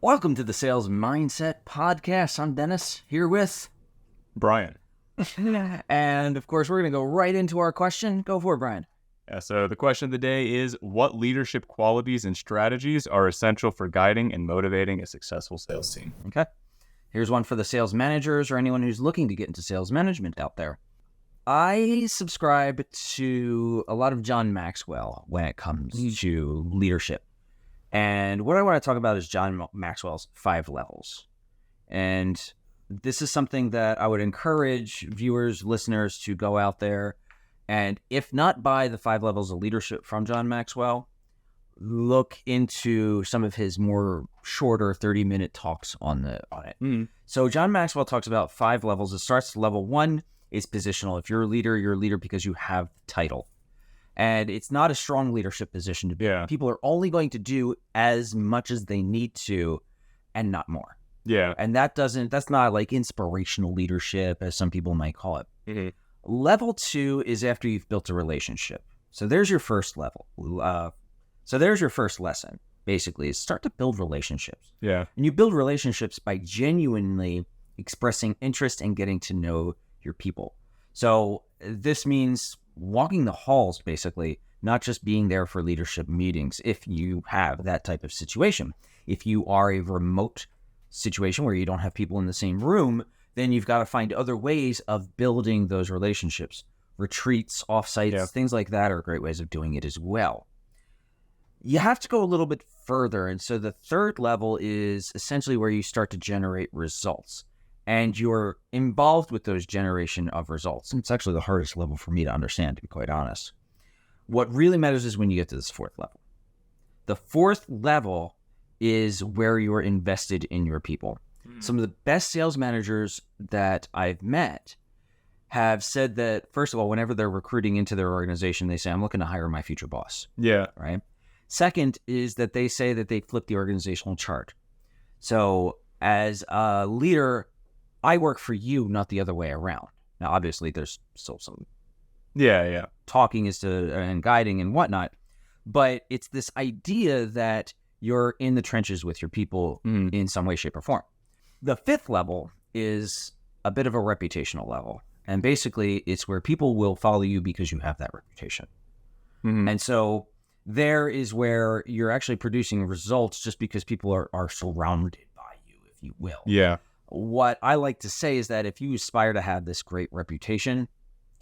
Welcome to the Sales Mindset Podcast. I'm Dennis, here with Brian. And of course, we're going to go right into our question. Go for it, Brian. Yeah, so the question of the day is, what leadership qualities and strategies are essential for guiding and motivating a successful sales team? Okay. Here's one for the sales managers or anyone who's looking to get into sales management out there. I subscribe to a lot of John Maxwell when it comes to leadership. And what I want to talk about is John Maxwell's 5 levels. And this is something that I would encourage viewers, listeners to go out there and, if not buy the 5 levels of leadership from John Maxwell, look into some of his more shorter 30-minute talks on it. So John Maxwell talks about 5 levels. It starts level 1 is positional. If you're a leader because you have the title. And it's not a strong leadership position to be. Yeah. People are only going to do as much as they need to and not more. Yeah. And that's not like inspirational leadership, as some people might call it. Mm-hmm. Level 2 is after you've built a relationship. So there's your first level. So there's your first lesson, basically, is start to build relationships. Yeah. And you build relationships by genuinely expressing interest and getting to know your people. So this means walking the halls, basically, not just being there for leadership meetings. If you have that type of situation, if you are a remote situation where you don't have people in the same room, then you've got to find other ways of building those relationships. Retreats, offsites, things like that are great ways of doing it as well. You have to go a little bit further. And so the third level is essentially where you start to generate results. And you're involved with those generation of results. And it's actually the hardest level for me to understand, to be quite honest. What really matters is when you get to this 4th level. The 4th level is where you're invested in your people. Some of the best sales managers that I've met have said that, first of all, whenever they're recruiting into their organization, they say, I'm looking to hire my future boss. Yeah. Right? Second is that they say that they flip the organizational chart. So as a leader, I work for you, not the other way around. Now, obviously, there's still some talking and guiding and whatnot, but it's this idea that you're in the trenches with your people in some way, shape, or form. The 5th level is a bit of a reputational level, and basically, it's where people will follow you because you have that reputation. And so there is where you're actually producing results just because people are surrounded by you, if you will. Yeah. What I like to say is that if you aspire to have this great reputation,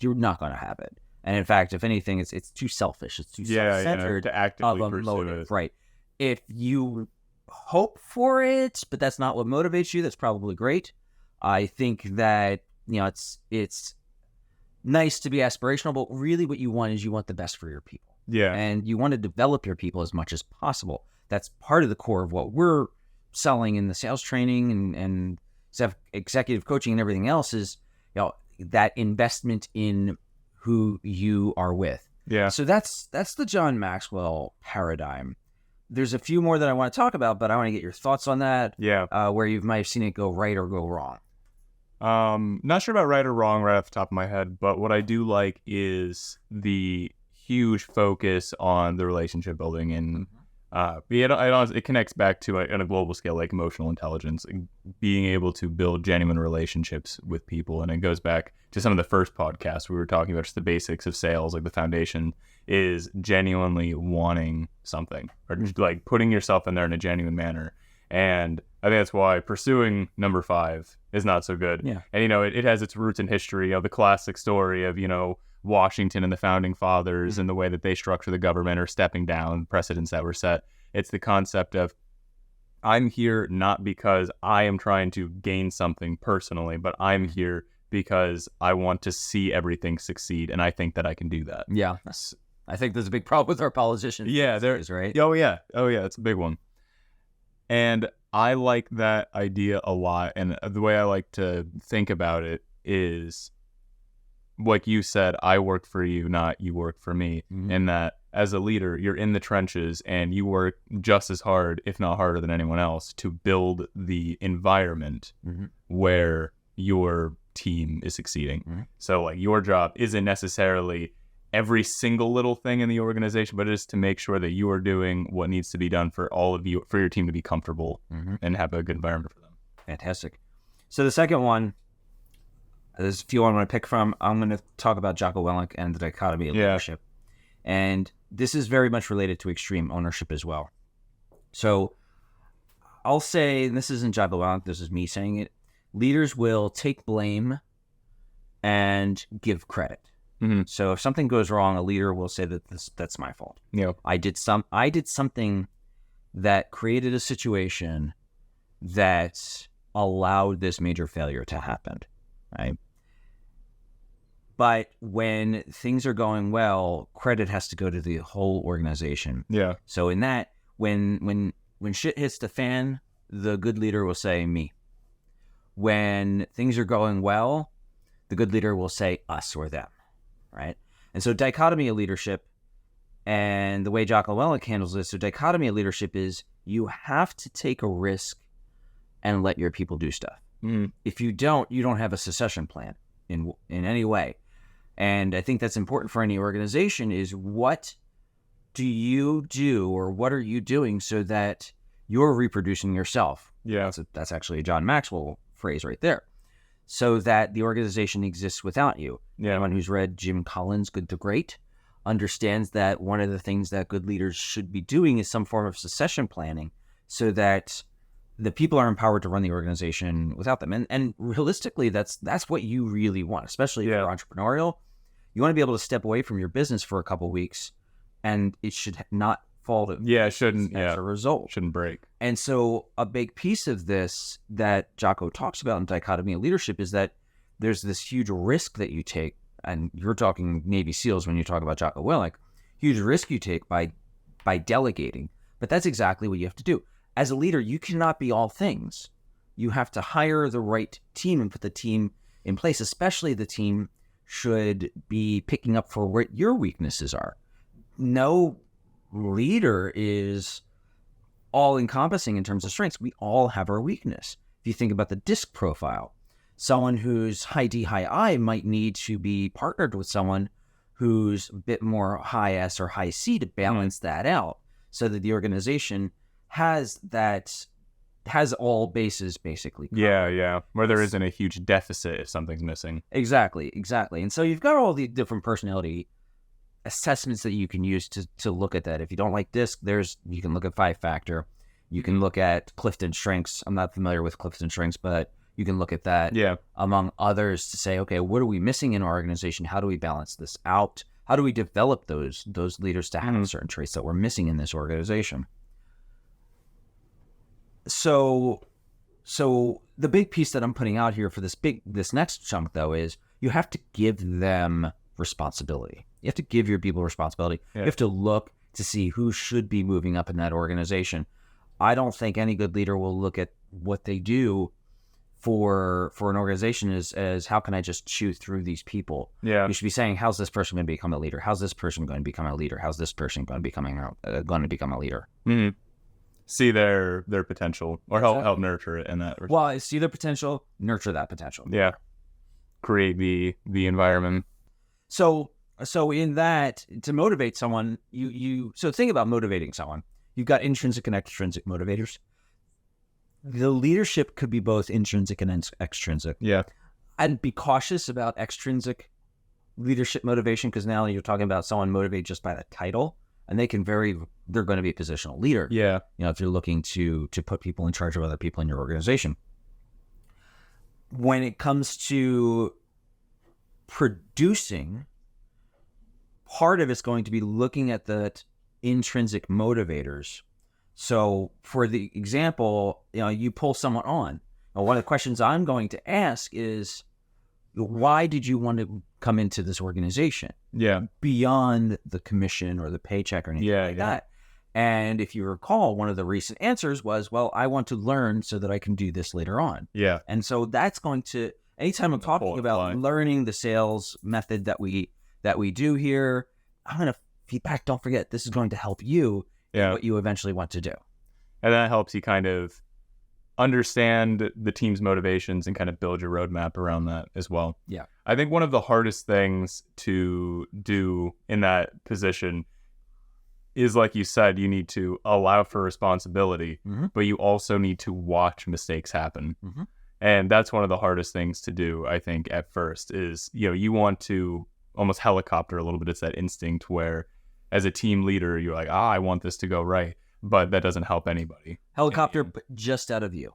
you're not going to have it. And in fact, if anything, it's too selfish. It's too self-centered to actively of a pursue motive. it. Right. If you hope for it, but that's not what motivates you, that's probably great. I think that, it's nice to be aspirational, but really what you want is you want the best for your people. Yeah. And you want to develop your people as much as possible. That's part of the core of what we're selling in the sales training and executive coaching and everything else is, that investment in who you are with. Yeah. So that's the John Maxwell paradigm. There's a few more that I want to talk about, but I want to get your thoughts on that. Yeah. Where you might have seen it go right or go wrong. Not sure about right or wrong right off the top of my head, but what I do like is the huge focus on the relationship building and it connects back to on a global scale, like emotional intelligence, being able to build genuine relationships with people. And it goes back to some of the first podcasts we were talking about, just the basics of sales, like the foundation is genuinely wanting something or just like putting yourself in there in a genuine manner. And I think that's why pursuing number 5 is not so good. Yeah. And, it has its roots in history of the classic story of, Washington and the founding fathers and the way that they structure the government or stepping down precedents that were set. It's the concept of I'm here not because I am trying to gain something personally, but I'm here because I want to see everything succeed, and I think that I can do that. Yeah. I think there's a big problem with our politicians. Yeah, there is, right? Oh yeah, it's a big one. And I like that idea a lot, and the way I like to think about it is, like you said, I work for you, not you work for me. And that as a leader, you're in the trenches and you work just as hard, if not harder than anyone else, to build the environment where your team is succeeding. So like your job isn't necessarily every single little thing in the organization, but it is to make sure that you are doing what needs to be done for all of you, for your team to be comfortable and have a good environment for them. Fantastic. So the second one, there's a few I want to pick from. I'm going to talk about Jocko Willink and the dichotomy of leadership. And this is very much related to extreme ownership as well. So I'll say, and this isn't Jocko Willink, this is me saying it, leaders will take blame and give credit. So if something goes wrong, a leader will say that that's my fault. Yeah. I did something that created a situation that allowed this major failure to happen, right? But when things are going well, credit has to go to the whole organization. Yeah. So in that, when shit hits the fan, the good leader will say me. When things are going well, the good leader will say us or them, right? And so dichotomy of leadership, and the way Jocko Willink handles this, so dichotomy of leadership is you have to take a risk and let your people do stuff. If you don't have a succession plan in any way. And I think that's important for any organization is what do you do or what are you doing so that you're reproducing yourself? Yeah. That's actually a John Maxwell phrase right there. So that the organization exists without you. Yeah. Anyone who's read Jim Collins' Good to Great understands that one of the things that good leaders should be doing is some form of succession planning so that the people are empowered to run the organization without them. And realistically, that's what you really want, especially if you're entrepreneurial. You want to be able to step away from your business for a couple of weeks, and it should not fall to it shouldn't as a result. Shouldn't break. And so a big piece of this that Jocko talks about in dichotomy of leadership is that there's this huge risk that you take, and you're talking Navy SEALs when you talk about Jocko Willink, huge risk you take by delegating. But that's exactly what you have to do. As a leader, you cannot be all things. You have to hire the right team and put the team in place, especially the team should be picking up for what your weaknesses are. No leader is all-encompassing in terms of strengths. We all have our weakness. If you think about the DISC profile, someone who's high D, high I might need to be partnered with someone who's a bit more high S or high C to balance that out so that the organization has all bases basically covered. Yeah. Where there isn't a huge deficit if something's missing. Exactly. And so you've got all the different personality assessments that you can use to look at that. If you don't like DISC, you can look at 5-factor. You can look at Clifton Strengths. I'm not familiar with Clifton Strengths, but you can look at that among others to say, okay, what are we missing in our organization? How do we balance this out? How do we develop those leaders to have certain traits that we're missing in this organization? So the big piece that I'm putting out here for this next chunk, though, is you have to give them responsibility. You have to give your people responsibility. You have to look to see who should be moving up in that organization. I don't think any good leader will look at what they do for an organization as how can I just chew through these people? Yeah. You should be saying, how's this person going to become a leader? How's this person going to become a leader? How's this person going to become a leader? Mm-hmm. See their potential or help nurture it in that. Well, I see their potential, nurture that potential. Yeah. Create the environment. So in that, to motivate someone, so think about motivating someone. You've got intrinsic and extrinsic motivators. The leadership could be both intrinsic and extrinsic. Yeah. I'd be cautious about extrinsic leadership motivation because now you're talking about someone motivated just by the title, and they're going to be a positional leader. Yeah. If you're looking to put people in charge of other people in your organization. When it comes to producing, part of it's going to be looking at the intrinsic motivators. So for the example, you pull someone on. One of the questions I'm going to ask is, why did you want to come into this organization? Yeah. Beyond the commission or the paycheck or anything like that. And if you recall, one of the recent answers was, well, I want to learn so that I can do this later on. Yeah. And so that's going to, anytime I'm talking about learning the sales method that we do here, I'm going to feedback. Don't forget, this is going to help you in what you eventually want to do. And that helps you kind of understand the team's motivations and kind of build your roadmap around that as well. Yeah. I think one of the hardest things to do in that position is, like you said, you need to allow for responsibility, but you also need to watch mistakes happen. And that's one of the hardest things to do, I think, at first is, you want to almost helicopter a little bit. It's that instinct where as a team leader, you're like, I want this to go right, but that doesn't help anybody. Helicopter, but just out of view.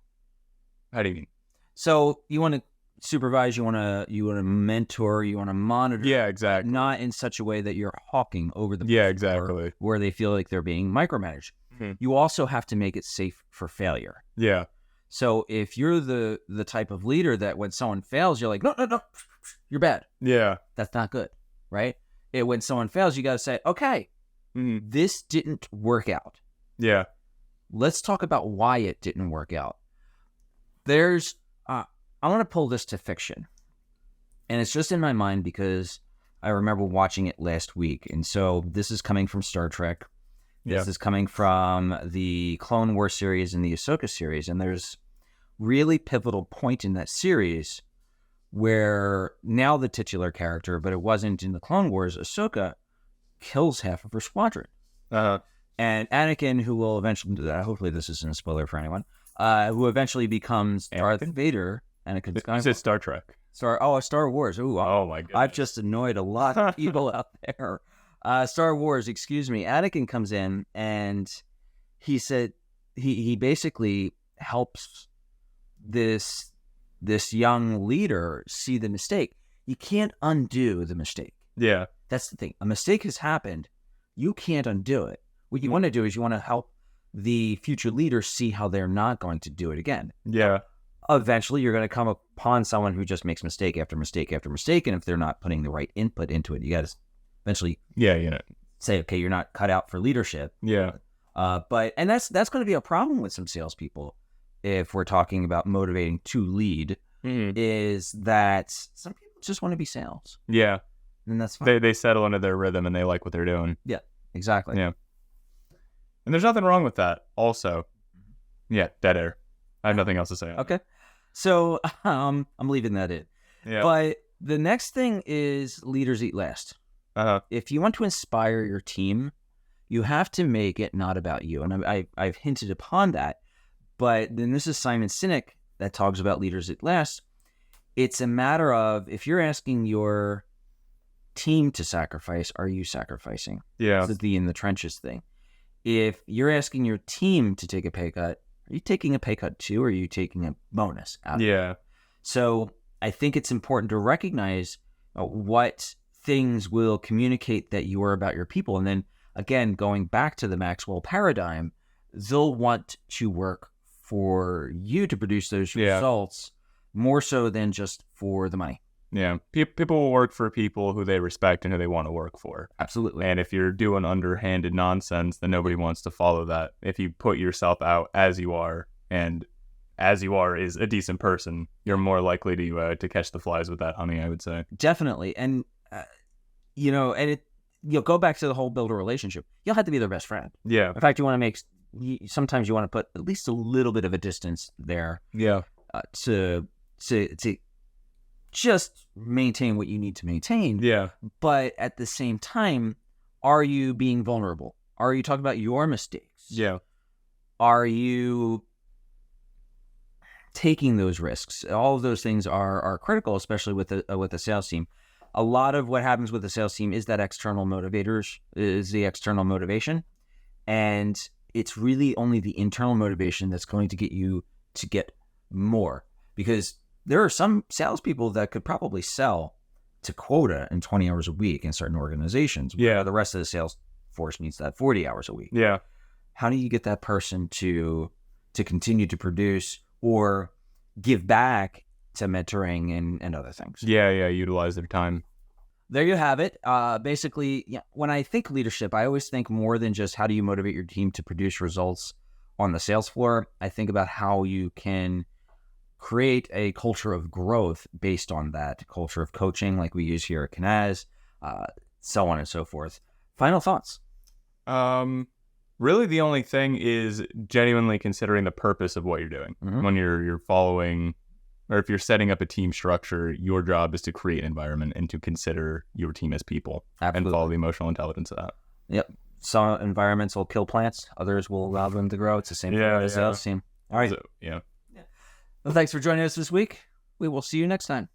How do you mean? So you want to supervise, you want to mentor, you want to monitor. Yeah, exactly. Not in such a way that you're hawking over the Yeah, exactly. where they feel like they're being micromanaged. You also have to make it safe for failure. Yeah. So if you're the type of leader that when someone fails, you're like, no, you're bad. Yeah. That's not good, right? When someone fails, you got to say, okay, this didn't work out. Yeah. Let's talk about why it didn't work out. I want to pull this to fiction. And it's just in my mind because I remember watching it last week. And so this is coming from Star Trek. This is coming from the Clone Wars series and the Ahsoka series. And there's really pivotal point in that series where now the titular character, but it wasn't in the Clone Wars, Ahsoka kills half of her squadron. And Anakin, who will eventually, hopefully this isn't a spoiler for anyone, who eventually becomes Darth Vader. Anakin Skywalker. Is it Star Trek? Star Wars. Ooh, oh my goodness. I've just annoyed a lot of people out there. Star Wars, excuse me. Anakin comes in and he said he basically helps this young leader see the mistake. You can't undo the mistake. Yeah. That's the thing. A mistake has happened. You can't undo it. What you want to do is you want to help the future leader see how they're not going to do it again. Yeah. Eventually, you're going to come upon someone who just makes mistake after mistake after mistake, and if they're not putting the right input into it, you got to eventually say, okay, you're not cut out for leadership. Yeah. And that's going to be a problem with some salespeople if we're talking about motivating to lead, is that some people just want to be sales. Yeah. And that's fine. They settle into their rhythm and they like what they're doing. Yeah, exactly. Yeah. And there's nothing wrong with that also. Yeah, dead air. I have nothing else to say. Okay. So I'm leaving that in. Yeah. But the next thing is leaders eat last. If you want to inspire your team, you have to make it not about you. And I've hinted upon that. But then this is Simon Sinek that talks about leaders eat last. It's a matter of, if you're asking your team to sacrifice, are you sacrificing? Yeah. It's the in the trenches thing. If you're asking your team to take a pay cut, are you taking a pay cut too, or are you taking a bonus out of it? So I think it's important to recognize what things will communicate that you are about your people. And then, again, going back to the Maxwell paradigm, they'll want to work for you to produce those results more so than just for the money. Yeah. People will work for people who they respect and who they want to work for. Absolutely. And if you're doing underhanded nonsense, then nobody wants to follow that. If you put yourself out as you are, and as you are is a decent person, you're more likely to catch the flies with that honey, I would say. Definitely. And, you'll go back to the whole build a relationship. You'll have to be their best friend. Yeah. In fact, sometimes you want to put at least a little bit of a distance there. Yeah. To just maintain what you need to maintain. Yeah. But at the same time, are you being vulnerable? Are you talking about your mistakes? Yeah. Are you taking those risks? All of those things are critical, especially with a sales team. A lot of what happens with the sales team is that the external motivation. And it's really only the internal motivation that's going to get you to get more, because there are some salespeople that could probably sell to quota in 20 hours a week in certain organizations. Yeah. The rest of the sales force needs that 40 hours a week. Yeah. How do you get that person to continue to produce or give back to mentoring and other things? Yeah. Utilize their time. There you have it. Basically, when I think leadership, I always think more than just how do you motivate your team to produce results on the sales floor. I think about how you can create a culture of growth based on that culture of coaching, like we use here at Canaz, so on and so forth. Final thoughts? Really, the only thing is genuinely considering the purpose of what you're doing. Mhm. When you're following, or if you're setting up a team structure, your job is to create an environment and to consider your team as people and Absolutely. follow the emotional intelligence of that. Yep. Some environments will kill plants, others will allow them to grow. It's the same Yeah, as the yeah. sales team. All right. So, yeah. Well, thanks for joining us this week. We will see you next time.